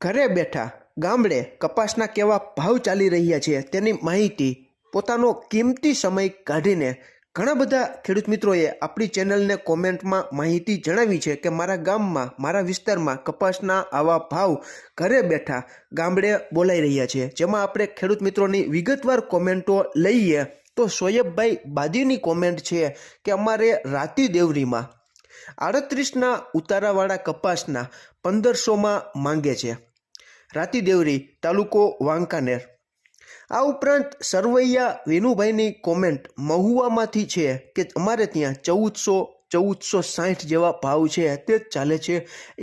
ઘરે બેઠા ગામડે કપાસના કેવા ભાવ ચાલી રહ્યા છે તેની માહિતી પોતાનો કિંમતી સમય કાઢીને ઘણા બધા ખેડૂત મિત્રોએ આપણી ચેનલને કોમેન્ટમાં માહિતી જણાવી છે કે મારા ગામમાં મારા વિસ્તારમાં કપાસના આવા ભાવ ઘરે બેઠા ગામડે બોલાઈ રહ્યા છે, જેમાં આપણે ખેડૂત મિત્રોની વિગતવાર કોમેન્ટો લઈએ તો સોયબભાઈ બાદીની કોમેન્ટ છે કે અમારે રાતી દેવરીમાં 38ના ઉતારાવાળા કપાસના 1500માં માંગે છે, રાતી દેવરી તાલુકો વાંકાનેર। આ ઉપરાંત સરવૈયા વિનુભાઈની કોમેન્ટ મહુવામાંથી છે કે અમારે ત્યાં 1460 જેવા ભાવ છે તે ચાલે છે।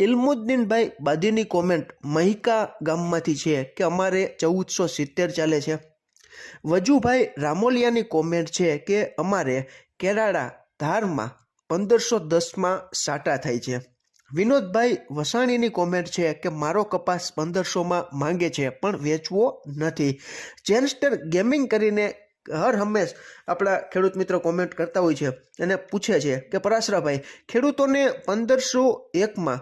ઇલ્મુદ્દીનભાઈ બાદીની કોમેન્ટ મહિકા ગામમાંથી છે કે અમારે 1470 ચાલે છે। વજુભાઈ રામોલિયાની કોમેન્ટ છે કે અમારે કેરાળા ધારમાં 1510માં સાટા થાય છે। વિનોદભાઈ વસાણીની કોમેન્ટ છે કે મારો કપાસ 1500માં માંગે છે પણ વેચવો નથી। જેનસ્ટર ગેમિંગ કરીને હર હંમેશ આપણા ખેડૂત મિત્રો કોમેન્ટ કરતા હોય છે અને પૂછે છે કે પરાશરાભાઈ, ખેડૂતોને 1501માં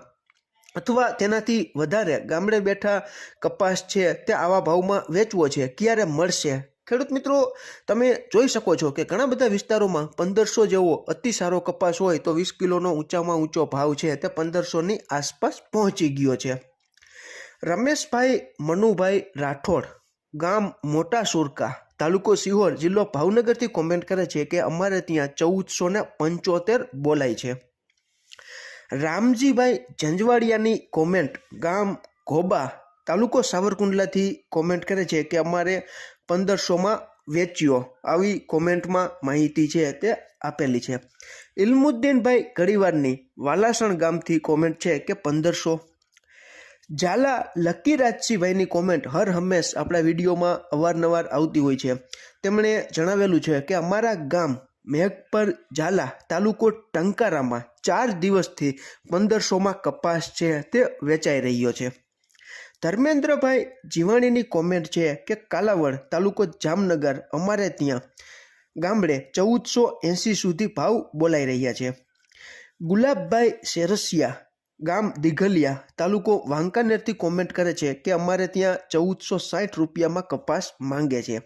અથવા તેનાથી વધારે ગામડે બેઠા કપાસ છે તે આવા ભાવમાં વેચવો છે, ક્યારે મળશે? ખેડૂત મિત્રો, તમે જોઈ શકો છો કે ઘણા બધા વિસ્તારોમાં 1500 જેવો અતિ સારો કપાસ હોય તો 20 કિલોનો ઊંચામાં ઊંચો ભાવ છે તે 1500ની આસપાસ પહોંચી ગયો છે। રમેશભાઈ મનુભાઈ રાઠોડ, ગામ મોટા સુરકા, તાલુકો સિહોર, જિલ્લો ભાવનગરથી કોમેન્ટ કરે છે કે અમારે ત્યાં 1475 બોલાય છે। રામજીભાઈ જંજવાડિયાની કોમેન્ટ ગામ ઘોબા, તાલુકો સાવરકુંડલાથી કોમેન્ટ કરે છે કે અમારે 1500માં વેચ્યો, આવી કોમેન્ટમાં માહિતી છે તે આપેલી છે। ઇલ્મુદ્દીનભાઈ ઘડીવારની વાલાસણ ગામથી કોમેન્ટ છે કે 1500। ઝાલા લકીરાજસિંહભાઈની કોમેન્ટ હર હંમેશ આપણા વિડીયોમાં અવારનવાર આવતી હોય છે। તેમણે જણાવેલું છે કે અમારા ગામ મેઘપર ઝાલા, તાલુકો ટંકારામાં 4 દિવસથી 1500માં કપાસ છે તે વેચાઈ રહ્યો છે। ધર્મેન્દ્રભાઈ જીવાણીની કોમેન્ટ છે કે કાલાવડ, તાલુકો જામનગર, અમારે ત્યાં ગામડે 1480 સુધી ભાવ બોલાઈ રહ્યા છે। ગુલાબભાઈ શેરસિયા, ગામ દિઘલિયા, તાલુકો વાંકાનેરથી કોમેન્ટ કરે છે કે અમારે ત્યાં 1460 રૂપિયામાં કપાસ માંગે છે।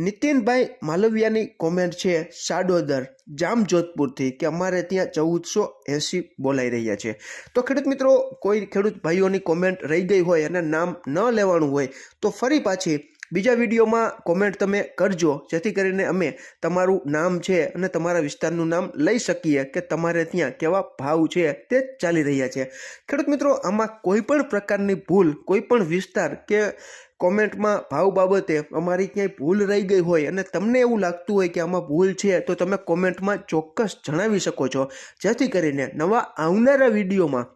નીતિનભાઈ માલવિયાની કોમેન્ટ છે સાડોદર, જામજોધપુરથી કે અમારે ત્યાં 1480 બોલાઈ રહ્યા છે। તો ખેડૂત મિત્રો, કોઈ ખેડૂત ભાઈઓની કોમેન્ટ રહી ગઈ હોય અને નામ ન લેવાનું હોય તો ફરી પાછી બીજા વિડીયોમાં કોમેન્ટ તમે કરજો, જેથી કરીને અમે તમારું નામ છે અને તમારા વિસ્તારનું નામ લઈ શકીએ કે તમારે ત્યાં કેવા ભાવ છે તે ચાલી રહ્યા છે। ખેડૂત મિત્રો, આમાં કોઈ પણ પ્રકારની ભૂલ, કોઈ પણ વિસ્તાર કે કોમેન્ટમાં ભાવ બાબતે અમારી ક્યાંય ભૂલ રહી ગઈ હોય અને તમને એવું લાગતું હોય કે આમાં ભૂલ છે તો તમે કોમેન્ટમાં ચોક્કસ જણાવી શકો છો, જેથી કરીને નવા આવનારા વિડીયોમાં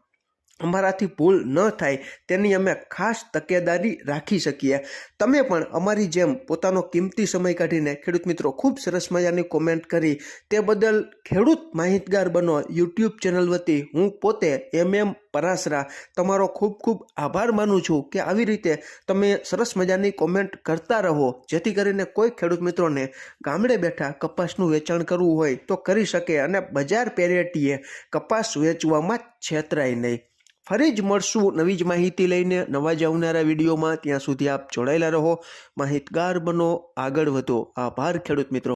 અમારાથી ભૂલ ન થાય તેની અમે ખાસ તકેદારી રાખી શકીએ। તમે પણ અમારી જેમ પોતાનો કિંમતી સમય કાઢીને ખેડૂત મિત્રો ખૂબ સરસ મજાની કોમેન્ટ કરી તે બદલ ખેડૂત માહિતગાર બનો યુટ્યુબ ચેનલ વતી હું પોતે MM પરાસરા તમારો ખૂબ ખૂબ આભાર માનું છું કે આવી રીતે તમે સરસ મજાની કોમેન્ટ કરતા રહો, જેથી કરીને કોઈ ખેડૂત મિત્રોને ગામડે બેઠા કપાસનું વેચાણ કરવું હોય તો કરી શકે અને બજાર પેરેટીએ કપાસ વેચવામાં છેતરાય નહીં। ફરી જ મળશું નવી જ માહિતી લઈને નવા જ આવનારા વિડીયોમાં। ત્યાં સુધી આપ જોડાયેલા રહો, માહિતગાર બનો, આગળ વધો। આભાર ખેડૂત મિત્રો।